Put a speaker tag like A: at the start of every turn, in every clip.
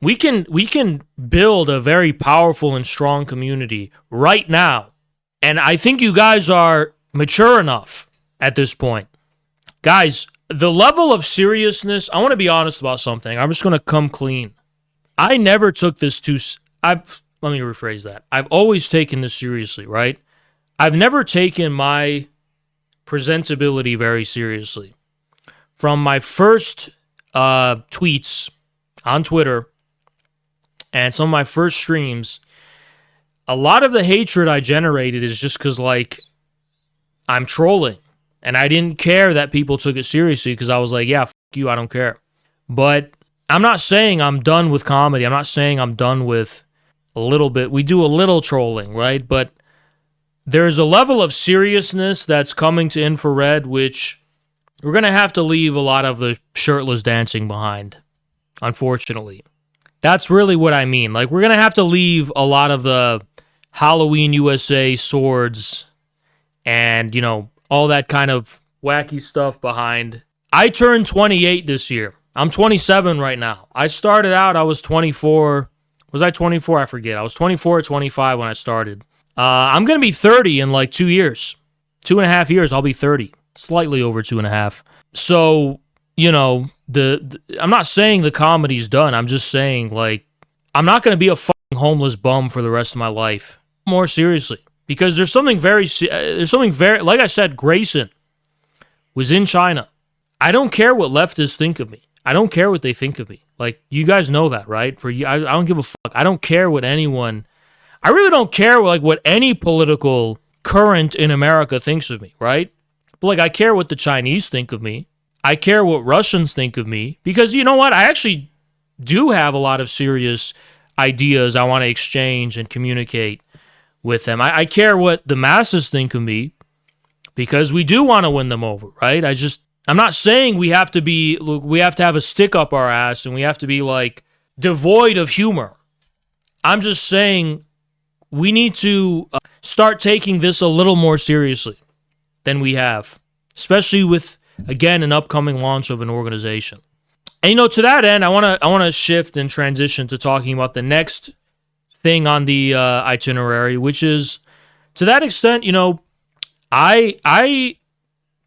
A: we can build a very powerful and strong community right now. And I think you guys are mature enough at this point. Guys, the level of seriousness, I want to be honest about something. I'm just going to come clean. I never took this let me rephrase that. I've always taken this seriously, right? I've never taken my presentability very seriously. From my first tweets on Twitter and some of my first streams, a lot of the hatred I generated is just because, like, I'm trolling. And I didn't care that people took it seriously because I was like, yeah, f*** you, I don't care. But I'm not saying I'm done with comedy. I'm not saying I'm done with a little bit. We do a little trolling, right? But there's a level of seriousness that's coming to Infrared, which we're going to have to leave a lot of the shirtless dancing behind, unfortunately. That's really what I mean. Like, we're going to have to leave a lot of the Halloween USA swords and, you know, all that kind of wacky stuff behind. I turned 28 this year. I'm 27 right now. I started out, I was 24. Was I 24? I forget. I was 24 or 25 when I started. I'm going to be 30 in like 2 years. 2.5 years, I'll be 30. Slightly over 2.5. So, you know, I'm not saying the comedy's done. I'm just saying, like, I'm not going to be a fucking homeless bum for the rest of my life. More seriously. Because there's something very, like I said, Grayson was in China. I don't care what leftists think of me. I don't care what they think of me. Like, you guys know that, right? For you, I don't give a fuck. I don't care what anyone, I really don't care what any political current in America thinks of me, right? But, like, I care what the Chinese think of me. I care what Russians think of me. Because, you know what? I actually do have a lot of serious ideas I want to exchange and communicate with them. I care what the masses think of me because we do want to win them over, right? I'm not saying we have to have a stick up our ass and we have to be, like, devoid of humor. I'm just saying we need to start taking this a little more seriously than we have, especially with, again, an upcoming launch of an organization. And, you know, to that end, I want to shift and transition to talking about the next thing on the itinerary, which is, to that extent, you know, I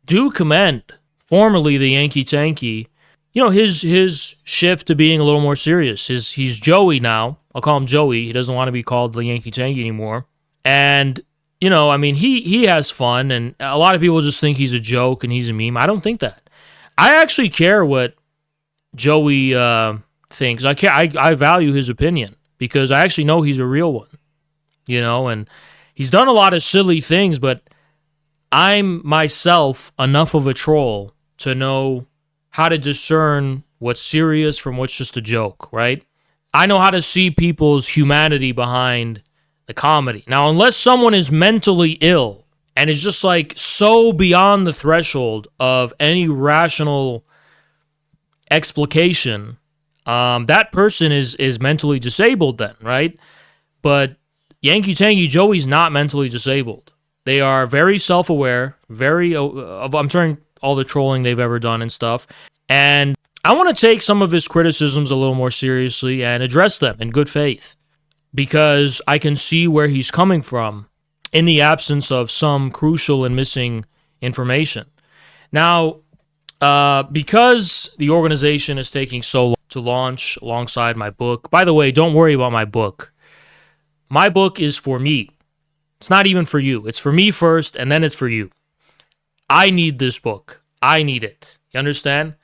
A: do commend formerly the Yankee Tanky, you know, his shift to being a little more serious. He's Joey now. I'll call him Joey. He doesn't want to be called the Yankee Tanky anymore. And, you know, I mean, he has fun, and a lot of people just think he's a joke and he's a meme. I don't think that. I actually care what Joey thinks. I value his opinion because I actually know he's a real one, you know, and he's done a lot of silly things, but I'm myself enough of a troll to know how to discern what's serious from what's just a joke, right? I know how to see people's humanity behind the comedy. Now, unless someone is mentally ill and is just, like, so beyond the threshold of any rational explication, that person is mentally disabled then, right? But Yankee Tanky Joey's not mentally disabled. They are very self-aware, I'm turning all the trolling they've ever done and stuff, and I want to take some of his criticisms a little more seriously and address them in good faith, because I can see where he's coming from in the absence of some crucial and missing information. Now, because the organization is taking so long to launch alongside my book, by the way, don't worry about my book. My book is for me. It's not even for you. It's for me first, and then it's for you. I need this book. I need it. You understand?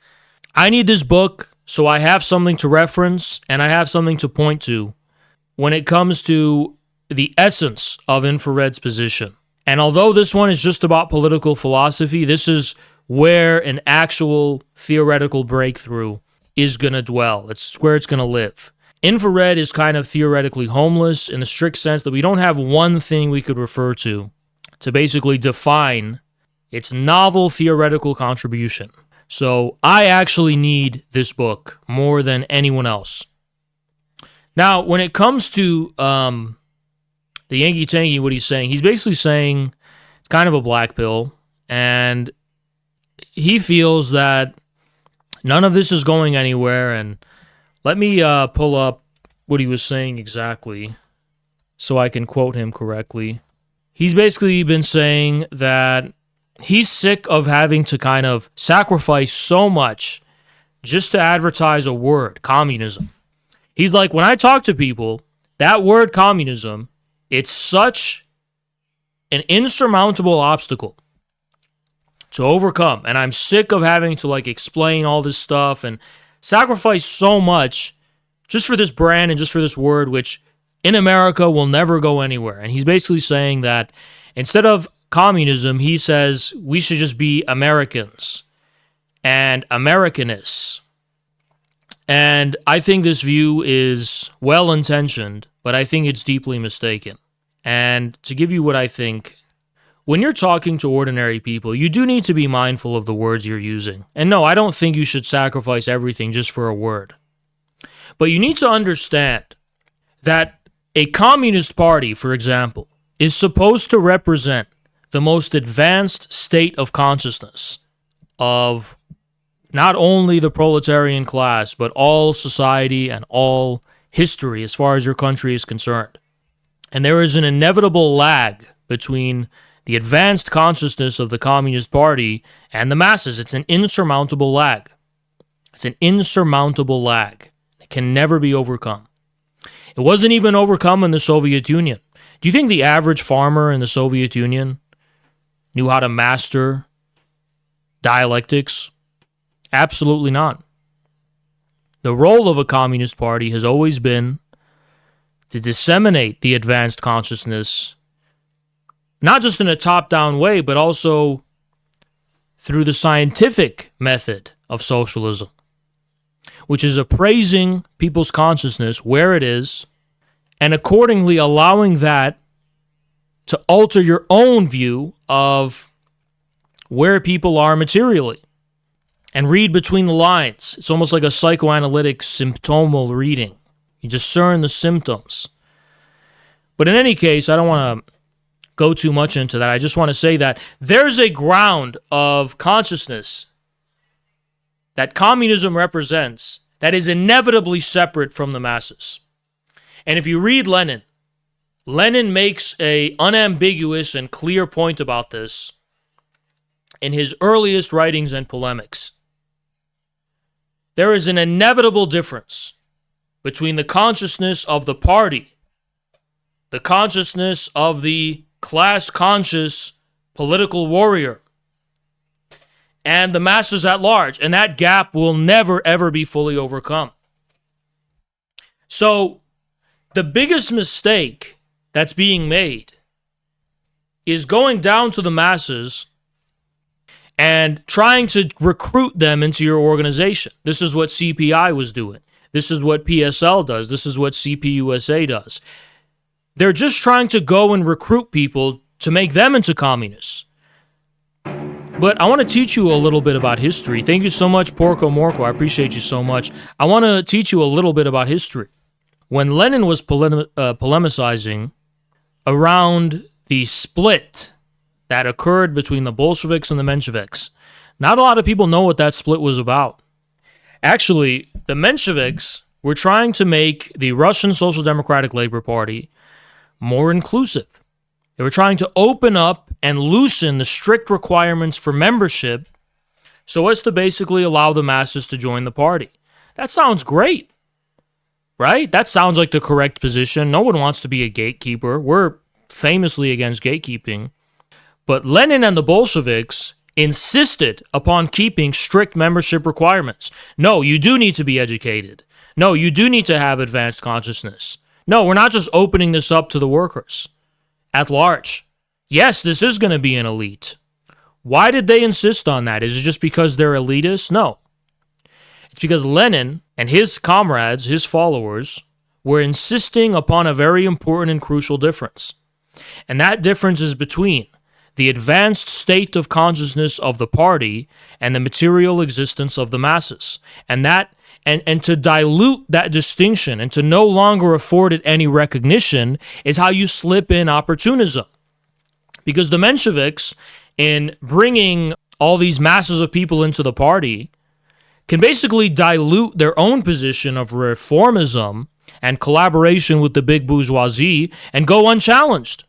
A: I need this book so I have something to reference and I have something to point to when it comes to the essence of Infrared's position. And although this one is just about political philosophy, this is where an actual theoretical breakthrough is going to dwell. It's where it's going to live. Infrared is kind of theoretically homeless in the strict sense that we don't have one thing we could refer to basically define its novel theoretical contribution. So I actually need this book more than anyone else. Now, when it comes to the Yankee Tanky, what he's basically saying it's kind of a black pill, and he feels that none of this is going anywhere, and Let me pull up what he was saying exactly so I can quote him correctly. He's basically been saying that he's sick of having to kind of sacrifice so much just to advertise a word, communism. He's like, when I talk to people, that word communism, it's such an insurmountable obstacle to overcome. And I'm sick of having to like explain all this stuff and sacrifice so much just for this brand and just for this word, which in America will never go anywhere. And he's basically saying that instead of communism, he says we should just be Americans and Americanists. And I think this view is well-intentioned, but I think it's deeply mistaken. And to give you what I think, when you're talking to ordinary people, you do need to be mindful of the words you're using. And no, I don't think you should sacrifice everything just for a word. But you need to understand that a communist party, for example, is supposed to represent the most advanced state of consciousness of not only the proletarian class, but all society and all history as far as your country is concerned. And there is an inevitable lag between the advanced consciousness of the Communist Party and the masses. It's an insurmountable lag. It's an insurmountable lag. It can never be overcome. It wasn't even overcome in the Soviet Union. Do you think the average farmer in the Soviet Union knew how to master dialectics? Absolutely not. The role of a communist party has always been to disseminate the advanced consciousness, not just in a top-down way, but also through the scientific method of socialism, which is appraising people's consciousness where it is, and accordingly allowing that to alter your own view of where people are materially. And read between the lines. It's almost like a psychoanalytic symptomal reading. You discern the symptoms. But in any case, I don't want to go too much into that. I just want to say that there's a ground of consciousness that communism represents that is inevitably separate from the masses. And if you read Lenin, Lenin makes an unambiguous and clear point about this in his earliest writings and polemics. There is an inevitable difference between the consciousness of the party, the consciousness of the class-conscious political warrior, and the masses at large. And that gap will never, ever be fully overcome. So, the biggest mistake that's being made is going down to the masses and trying to recruit them into your organization. This is what CPI was doing. This is what PSL does. This is what CPUSA does. They're just trying to go and recruit people to make them into communists. But I want to teach you a little bit about history. Thank you so much, Porco Morco. I appreciate you so much. I want to teach you a little bit about history. When Lenin was polemicizing around the split that occurred between the Bolsheviks and the Mensheviks, not a lot of people know what that split was about. Actually, the Mensheviks were trying to make the Russian Social Democratic Labor Party more inclusive. They were trying to open up and loosen the strict requirements for membership so as to basically allow the masses to join the party. That sounds great, right? That sounds like the correct position. No one wants to be a gatekeeper. We're famously against gatekeeping. But Lenin and the Bolsheviks insisted upon keeping strict membership requirements. No, you do need to be educated. No, you do need to have advanced consciousness. No, we're not just opening this up to the workers at large. Yes, this is going to be an elite. Why did they insist on that? Is it just because they're elitists? No. It's because Lenin and his comrades, his followers, were insisting upon a very important and crucial difference. And that difference is between the advanced state of consciousness of the party and the material existence of the masses. And to dilute that distinction and to no longer afford it any recognition is how you slip in opportunism. Because the Mensheviks, in bringing all these masses of people into the party, can basically dilute their own position of reformism and collaboration with the big bourgeoisie and go unchallenged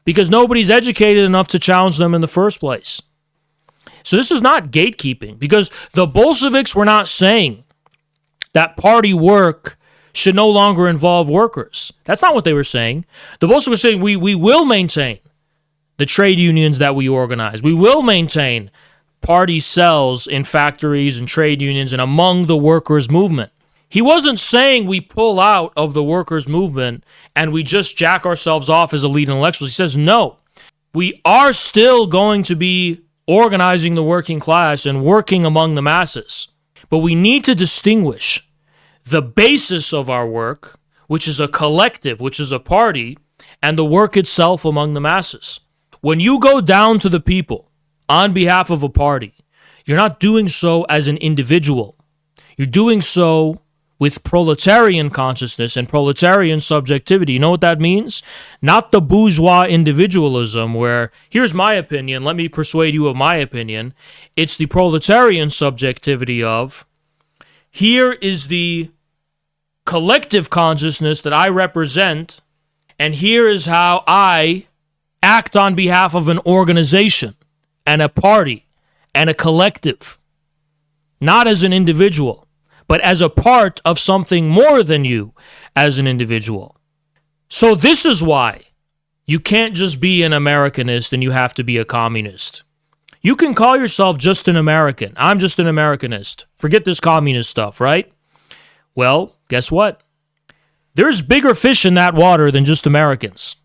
A: because nobody's educated enough to challenge them in the first place. So this is not gatekeeping, because the Bolsheviks were not saying that party work should no longer involve workers. That's not what they were saying. The Bolsheviks were saying we will maintain the trade unions that we organize. We will maintain party cells in factories and trade unions and among the workers' movement. He wasn't saying we pull out of the workers' movement and we just jack ourselves off as elite intellectuals. He says, no, we are still going to be organizing the working class and working among the masses. But we need to distinguish the basis of our work, which is a collective, which is a party, and the work itself among the masses. When you go down to the people on behalf of a party, you're not doing so as an individual. You're doing so with proletarian consciousness and proletarian subjectivity. You know what that means? Not the bourgeois individualism where, here's my opinion, let me persuade you of my opinion. It's the proletarian subjectivity of, here is the collective consciousness that I represent, and here is how I act on behalf of an organization and a party and a collective. Not as an individual, but as a part of something more than you as an individual. So this is why you can't just be an Americanist and you have to be a communist. You can call yourself just an American. I'm just an Americanist. Forget this communist stuff, right? Well, guess what? There's bigger fish in that water than just Americans.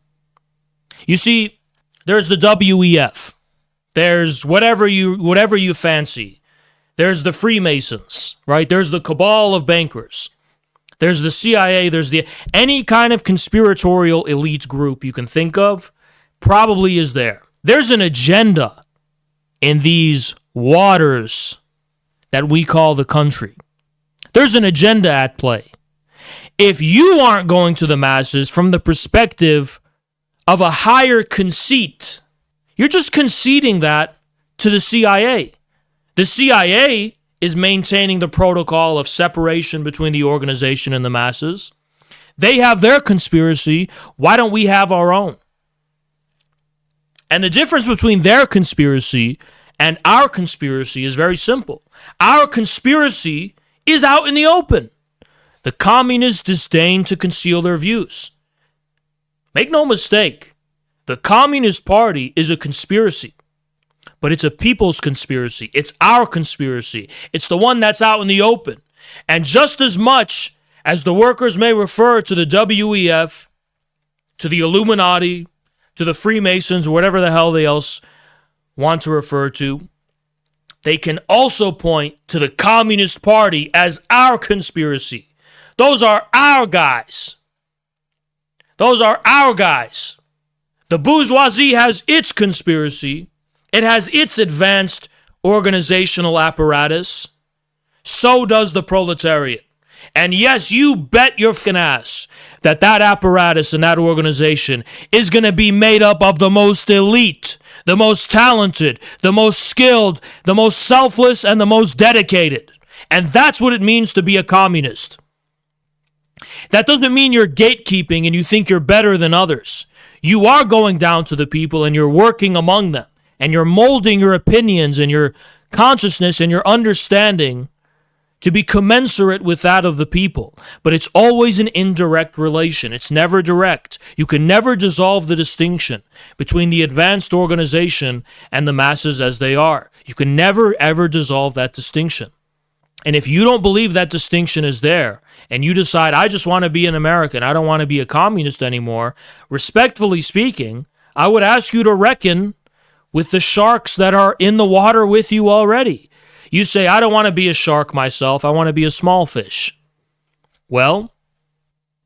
A: You see, there's the WEF. There's whatever you fancy. There's the Freemasons, right? There's the cabal of bankers. There's the CIA. There's any kind of conspiratorial elite group you can think of probably is there. There's an agenda in these waters that we call the country. There's an agenda at play. If you aren't going to the masses from the perspective of a higher conceit, you're just conceding that to the CIA. The CIA is maintaining the protocol of separation between the organization and the masses. They have their conspiracy. Why don't we have our own? And the difference between their conspiracy and our conspiracy is very simple. Our conspiracy is out in the open. The communists disdain to conceal their views. Make no mistake, the Communist Party is a conspiracy. But it's a people's conspiracy. It's our conspiracy. It's the one that's out in the open. And just as much as the workers may refer to the WEF, to the Illuminati, to the Freemasons, or whatever the hell they else want to refer to, they can also point to the Communist Party as our conspiracy. Those are our guys. Those are our guys. The bourgeoisie has its conspiracy. It has its advanced organizational apparatus. So does the proletariat. And yes, you bet your f***ing ass that apparatus and that organization is going to be made up of the most elite, the most talented, the most skilled, the most selfless, and the most dedicated. And that's what it means to be a communist. That doesn't mean you're gatekeeping and you think you're better than others. You are going down to the people and you're working among them. And you're molding your opinions and your consciousness and your understanding to be commensurate with that of the people. But it's always an indirect relation. It's never direct. You can never dissolve the distinction between the advanced organization and the masses as they are. You can never, ever dissolve that distinction. And if you don't believe that distinction is there, and you decide, I just want to be an American, I don't want to be a communist anymore, respectfully speaking, I would ask you to reckon with the sharks that are in the water with you already. You say, I don't want to be a shark myself, I want to be a small fish. Well,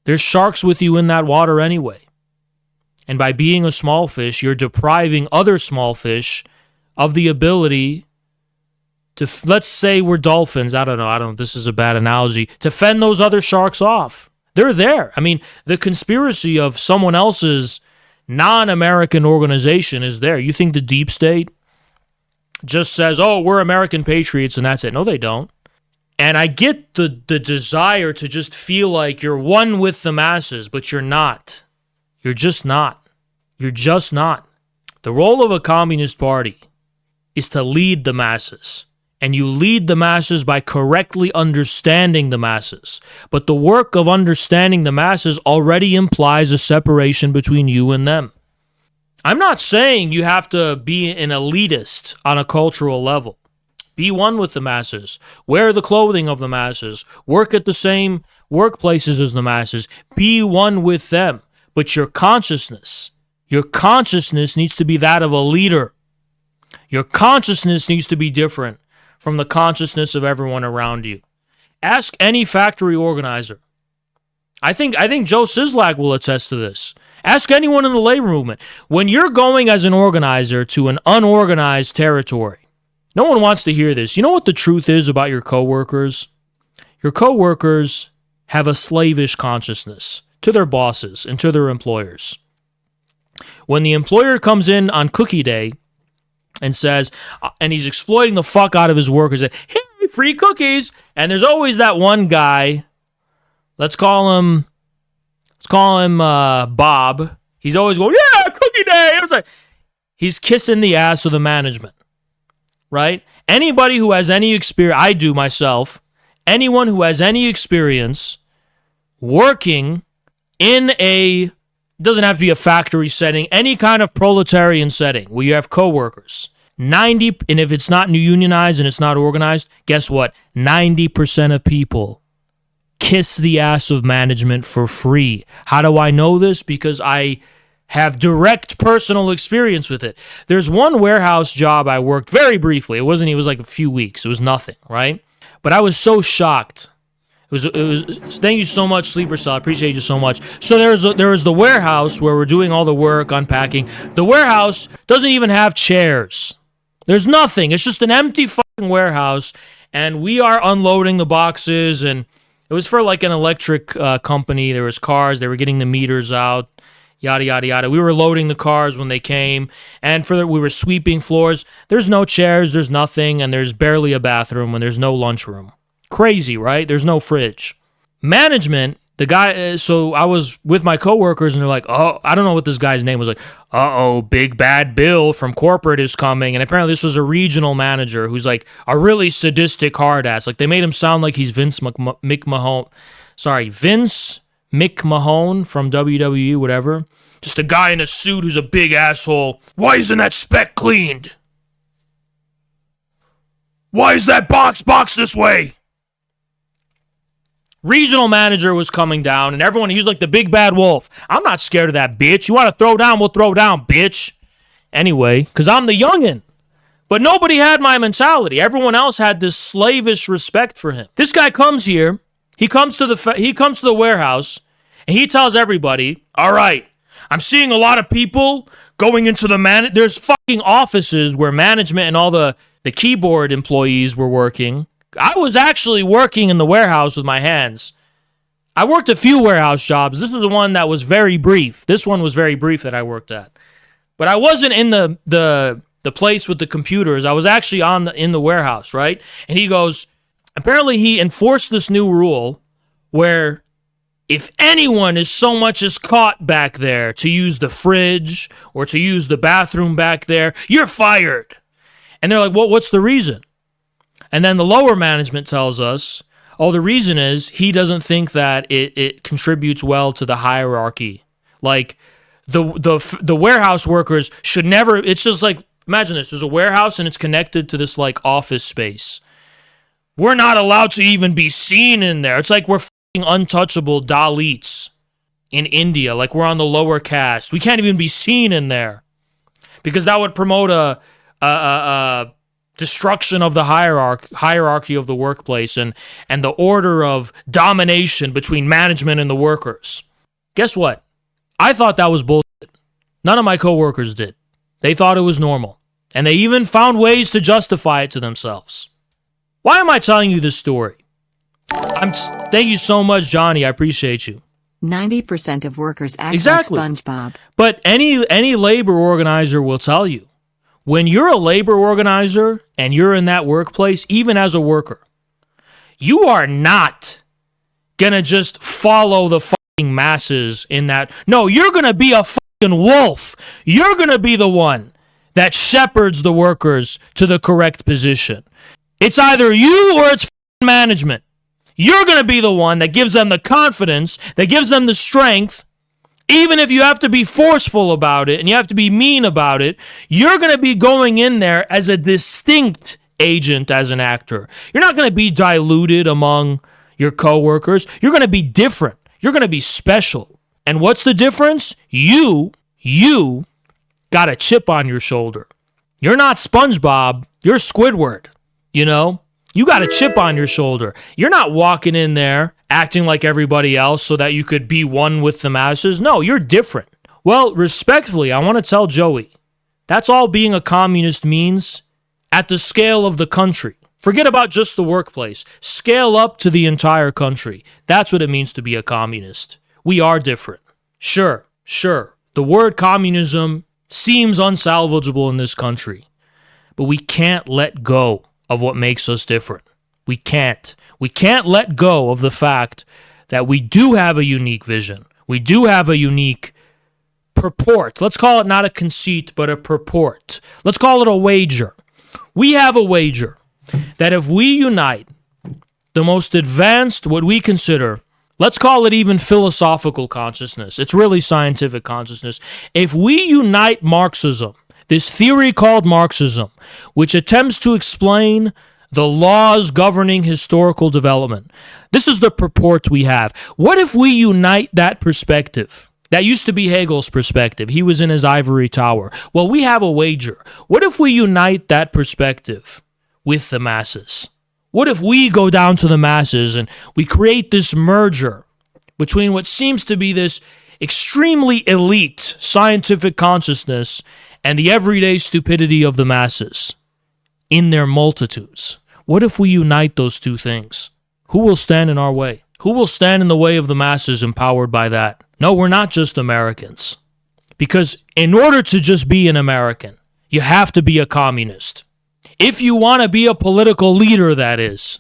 A: there's sharks with you in that water anyway. And by being a small fish, you're depriving other small fish of the ability to, let's say we're dolphins, I don't know, this is a bad analogy, to fend those other sharks off. They're there. I mean, the conspiracy of someone else's non-American organization is there. You think the deep state just says, oh, we're American patriots and that's it? No, they don't. And I get the desire to just feel like you're one with the masses, but you're not. You're just not. You're just not. The role of a communist party is to lead the masses. And you lead the masses by correctly understanding the masses. But the work of understanding the masses already implies a separation between you and them. I'm not saying you have to be an elitist on a cultural level. Be one with the masses. Wear the clothing of the masses. Work at the same workplaces as the masses. Be one with them. But your consciousness needs to be that of a leader. Your consciousness needs to be different from the consciousness of everyone around you. Ask any factory organizer. I think Joe Sislak will attest to this. Ask anyone in the labor movement. When you're going as an organizer to an unorganized territory, no one wants to hear this. You know what the truth is about your coworkers? Your coworkers have a slavish consciousness to their bosses and to their employers. When the employer comes in on cookie day and says, and he's exploiting the fuck out of his workers, hey, free cookies, and there's always that one guy, let's call him Bob. He's always going, yeah, cookie day. It was like, he's kissing the ass of the management. Right? Anybody who has any experience, I do myself, anyone who has any experience working in it doesn't have to be a factory setting, any kind of proletarian setting where you have coworkers, and if it's not unionized and it's not organized, guess what? 90% of people kiss the ass of management for free. How do I know this? Because I have direct personal experience with it. There's one warehouse job I worked very briefly. It was like a few weeks. It was nothing, right? But I was so shocked. It was. Thank you so much, Sleeper Cell. I appreciate you so much. So there was the warehouse where we're doing all the work, unpacking. The warehouse doesn't even have chairs. There's nothing. It's just an empty fucking warehouse, and we are unloading the boxes, and it was for like an electric company. There was cars. They were getting the meters out. Yada, yada, yada. We were loading the cars when they came, and we were sweeping floors. There's no chairs, there's nothing, and there's barely a bathroom, and there's no lunchroom. Crazy, right? There's no fridge. Management, the guy, so I was with my coworkers, and they're like, oh, I don't know what this guy's name was, like, uh-oh, Big Bad Bill from corporate is coming, and apparently this was a regional manager who's like a really sadistic hard ass. Like, they made him sound like he's Vince McMahon from WWE, whatever. Just a guy in a suit who's a big asshole. Why isn't that spec cleaned? Why is that box this way? Regional manager was coming down, and everyone, he was like the big bad wolf. I'm not scared of that bitch. You want to throw down, we'll throw down, bitch. Anyway, because I'm the youngin'. But nobody had my mentality. Everyone else had this slavish respect for him. This guy comes here. He comes to the warehouse, and he tells everybody, all right, I'm seeing a lot of people going into there's fucking offices where management and all the keyboard employees were working. I was actually working in the warehouse with my hands. I worked a few warehouse jobs. This is the one that was very brief. This one was very brief that I worked at. But I wasn't in the place with the computers. I was actually in the warehouse, right? And he goes, apparently he enforced this new rule where if anyone is so much as caught back there to use the fridge or to use the bathroom back there, you're fired. And they're like, well, what's the reason? And then the lower management tells us, oh, the reason is he doesn't think that it contributes well to the hierarchy. Like, the warehouse workers should never, it's just like, imagine this, there's a warehouse and it's connected to this like office space. We're not allowed to even be seen in there. It's like we're fucking untouchable Dalits in India. Like we're on the lower caste. We can't even be seen in there because that would promote a destruction of the hierarchy of the workplace and the order of domination between management and the workers. Guess what? I thought that was bullshit. None of my coworkers did. They thought it was normal. And they even found ways to justify it to themselves. Why am I telling you this story? Thank you so much, Johnny. I appreciate you.
B: 90% of workers act
A: exactly.
B: like SpongeBob.
A: But any labor organizer will tell you, when you're a labor organizer and you're in that workplace, even as a worker, You are not gonna just follow the fucking masses in that. No, you're gonna be a fucking wolf. You're gonna be the one that shepherds the workers to the correct position. It's either you or it's fucking management. You're gonna be the one that gives them the confidence, that gives them the strength. Even if you have to be forceful about it and you have to be mean about it, you're going to be going in there as a distinct agent as an actor. You're not going to be diluted among your coworkers. You're going to be different. You're going to be special. And what's the difference? You got a chip on your shoulder. You're not SpongeBob. You're Squidward. You know? You got a chip on your shoulder. You're not walking in there acting like everybody else so that you could be one with the masses. No, you're different. Well, respectfully, I want to tell Joey, that's all being a communist means at the scale of the country. Forget about just the workplace. Scale up to the entire country. That's what it means to be a communist. We are different. Sure. The word communism seems unsalvageable in this country, but we can't let go of what makes us different. We can't. We can't let go of the fact that we do have a unique vision. We do have a unique purport. Let's call it not a conceit, but a purport. Let's call it a wager. We have a wager that if we unite the most advanced, what we consider, let's call it even philosophical consciousness. It's really scientific consciousness. If we unite Marxism, this theory called Marxism, which attempts to explain the laws governing historical development. This is the purport we have. What if we unite that perspective? That used to be Hegel's perspective. He was in his ivory tower. Well, we have a wager. What if we unite that perspective with the masses? What if we go down to the masses and we create this merger between what seems to be this extremely elite scientific consciousness and the everyday stupidity of the masses in their multitudes? What if we unite those two things? Who will stand in our way? Who will stand in the way of the masses empowered by that? No, we're not just Americans. Because in order to just be an American, you have to be a communist. If you want to be a political leader, that is,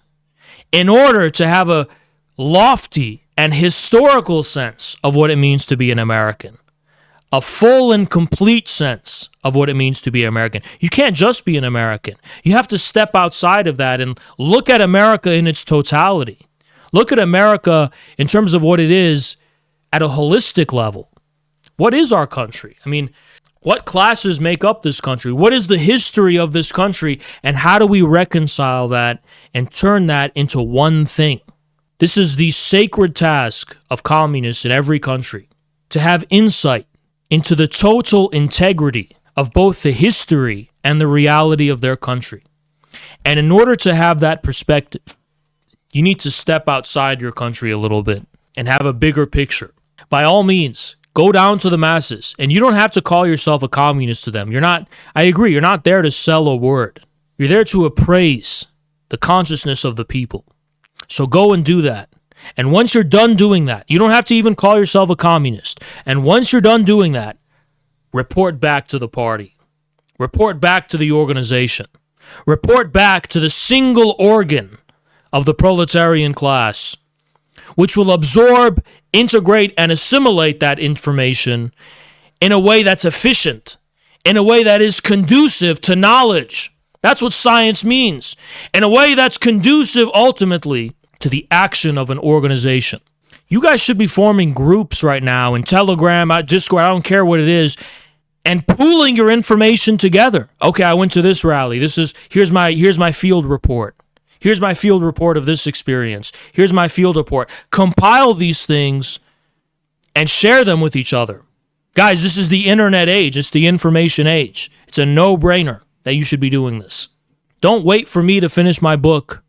A: in order to have a lofty and historical sense of what it means to be an American, a full and complete sense of what it means to be American. You can't just be an American. You have to step outside of that and look at America in its totality. Look at America in terms of what it is at a holistic level. What is our country? I mean, what classes make up this country? What is the history of this country? And how do we reconcile that and turn that into one thing? This is the sacred task of communists in every country, to have insight into the total integrity of both the history and the reality of their country. And in order to have that perspective, you need to step outside your country a little bit and have a bigger picture. By all means, go down to the masses, and you don't have to call yourself a communist to them. I agree, you're not there to sell a word. You're there to appraise the consciousness of the people. So go and do that. And once you're done doing that, you don't have to even call yourself a communist. And once you're done doing that, report back to the party. Report back to the organization. Report back to the single organ of the proletarian class, which will absorb, integrate, and assimilate that information in a way that's efficient, in a way that is conducive to knowledge. That's what science means. In a way that's conducive, ultimately, to the action of an organization. You guys should be forming groups right now in Telegram, Discord, I don't care what it is, and pooling your information together. Okay, I went to this rally. Here's my field report. Here's my field report of this experience. Here's my field report. Compile these things and share them with each other. Guys, this is the internet age. It's the information age. It's a no-brainer that you should be doing this. Don't wait for me to finish my book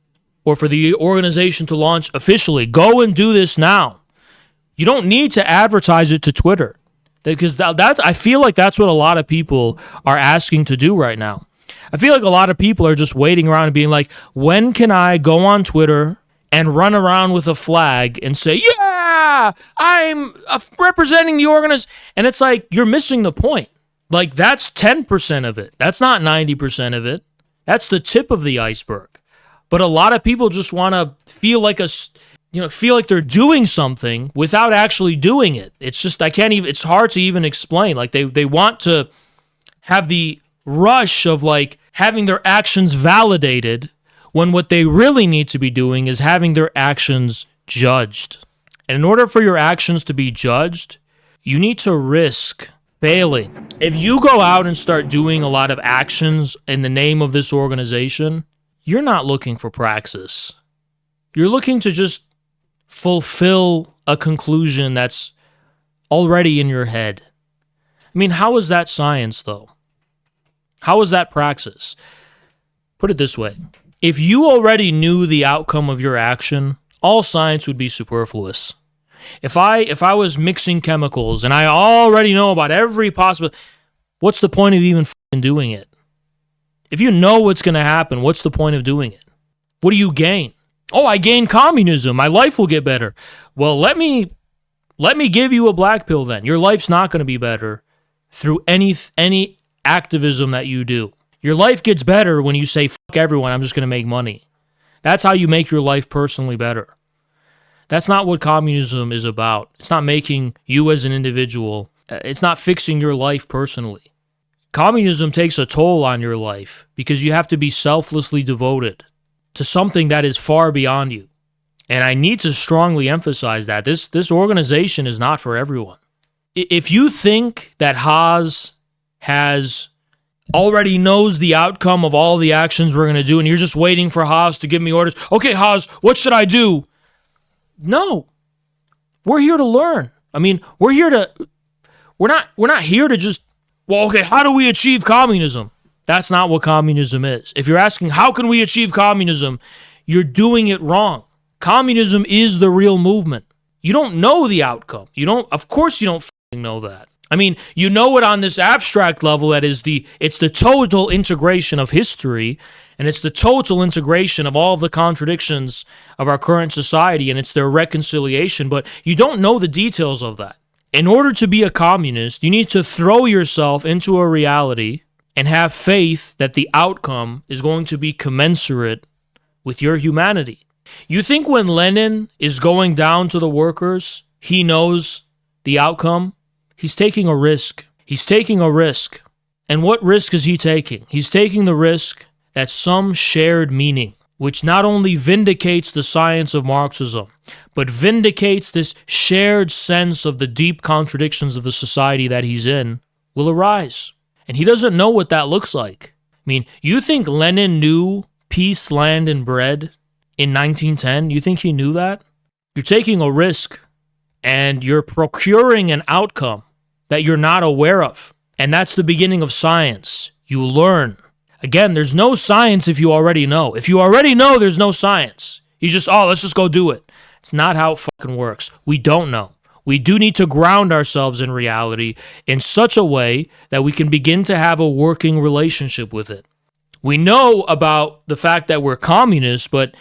A: or for the organization to launch officially. Go and do this now. You don't need to advertise it to Twitter, because I feel like that's what a lot of people are asking to do right now. I feel like a lot of people are just waiting around and being like, when can I go on Twitter and run around with a flag and say, yeah, I'm representing the organization? And it's like, you're missing the point. Like, that's 10% of it. That's not 90% of it. That's the tip of the iceberg. But a lot of people just want to feel like feel like they're doing something without actually doing it. It's just, it's hard to even explain. Like they want to have the rush of like having their actions validated when what they really need to be doing is having their actions judged. And in order for your actions to be judged, you need to risk failing. If you go out and start doing a lot of actions in the name of this organization, you're not looking for praxis. You're looking to just fulfill a conclusion that's already in your head. I mean, how is that science, though? How is that praxis? Put it this way. If you already knew the outcome of your action, all science would be superfluous. If I was mixing chemicals and I already know about every possible, what's the point of even doing it? If you know what's going to happen, what's the point of doing it? What do you gain? Oh, I gain communism. My life will get better. Well, let me give you a black pill then. Your life's not going to be better through any activism that you do. Your life gets better when you say, fuck everyone, I'm just going to make money. That's how you make your life personally better. That's not what communism is about. It's not making you as an individual. It's not fixing your life personally. Communism takes a toll on your life because you have to be selflessly devoted to something that is far beyond you. And I need to strongly emphasize that this organization is not for everyone. If you think that Haas already knows the outcome of all the actions we're going to do and you're just waiting for Haas to give me orders, okay, Haas, what should I do? No. We're here to learn. I mean, we're not here to just, well, okay, how do we achieve communism? That's not what communism is. If you're asking, how can we achieve communism? You're doing it wrong. Communism is the real movement. You don't know the outcome. Of course you don't know that. I mean, you know it on this abstract level that it's the total integration of history, and it's the total integration of all of the contradictions of our current society, and it's their reconciliation, but you don't know the details of that. In order to be a communist, you need to throw yourself into a reality and have faith that the outcome is going to be commensurate with your humanity. You think when Lenin is going down to the workers, he knows the outcome? He's taking a risk. He's taking a risk. And what risk is he taking? He's taking the risk that some shared meaning, which not only vindicates the science of Marxism, but vindicates this shared sense of the deep contradictions of the society that he's in, will arise. And he doesn't know what that looks like. I mean, you think Lenin knew peace, land, and bread in 1910? You think he knew that? You're taking a risk, and you're procuring an outcome that you're not aware of. And that's the beginning of science. You learn. Again, there's no science if you already know. If you already know, there's no science. You just, let's just go do it. It's not how it fucking works. We don't know. We do need to ground ourselves in reality in such a way that we can begin to have a working relationship with it. We know about the fact that we're communists, but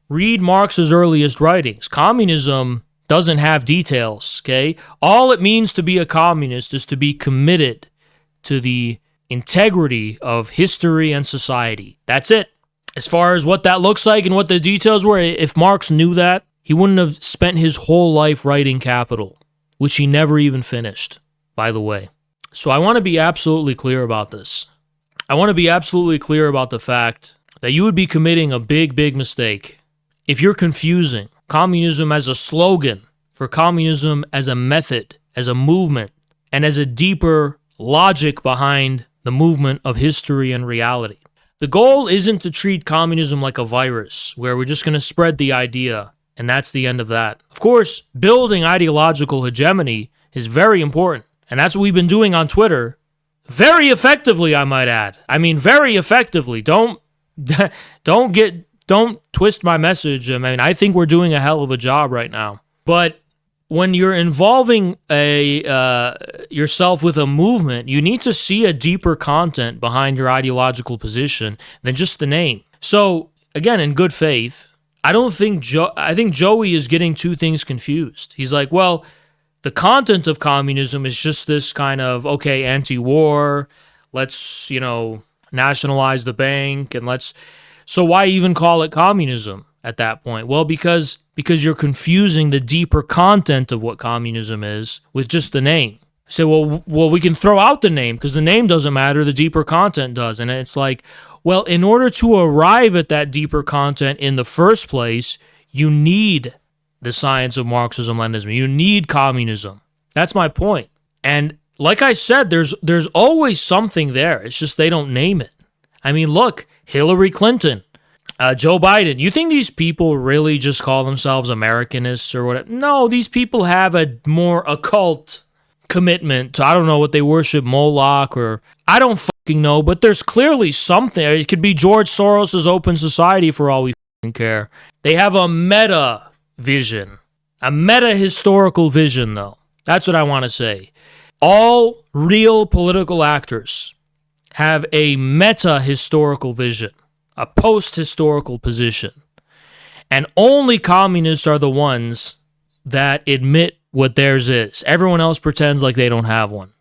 A: read Marx's earliest writings. Communism doesn't have details, okay? All it means to be a communist is to be committed to the integrity of history and society. That's it. As far as what that looks like and what the details were, if Marx knew that, he wouldn't have spent his whole life writing Capital, which he never even finished, by the way. So I want to be absolutely clear about this. I want to be absolutely clear about the fact that you would be committing a big, big mistake if you're confusing communism as a slogan for communism as a method, as a movement, and as a deeper logic behind the movement of history and reality. The goal isn't to treat communism like a virus, where we're just going to spread the idea, and that's the end of that. Of course, building ideological hegemony is very important, and that's what we've been doing on Twitter. Very effectively, I might add. I mean, very effectively. Don't twist my message. I mean, I think we're doing a hell of a job right now. But when you're involving yourself with a movement, you need to see a deeper content behind your ideological position than just the name. So, again, in good faith, I think Joey is getting two things confused. He's like, well, the content of communism is just this kind of, okay, anti-war, let's, nationalize the bank, and let's... So why even call it communism at that point? Well, because you're confusing the deeper content of what communism is with just the name. I say, well, we can throw out the name because the name doesn't matter, the deeper content does. And it's like, well, in order to arrive at that deeper content in the first place, you need the science of Marxism-Leninism. You need communism. That's my point. And like I said, there's always something there. It's just they don't name it. I mean, look, Hillary Clinton, Joe Biden. You think these people really just call themselves Americanists or whatever? No, these people have a more occult commitment to, I don't know what they worship, Moloch, or I don't fucking know, but there's clearly something. It could be George Soros's open society for all we fucking care. They have a meta vision, a meta historical vision, though. That's what I want to say. All real political actors have a meta historical vision, a post-historical position. And only communists are the ones that admit what theirs is. Everyone else pretends like they don't have one.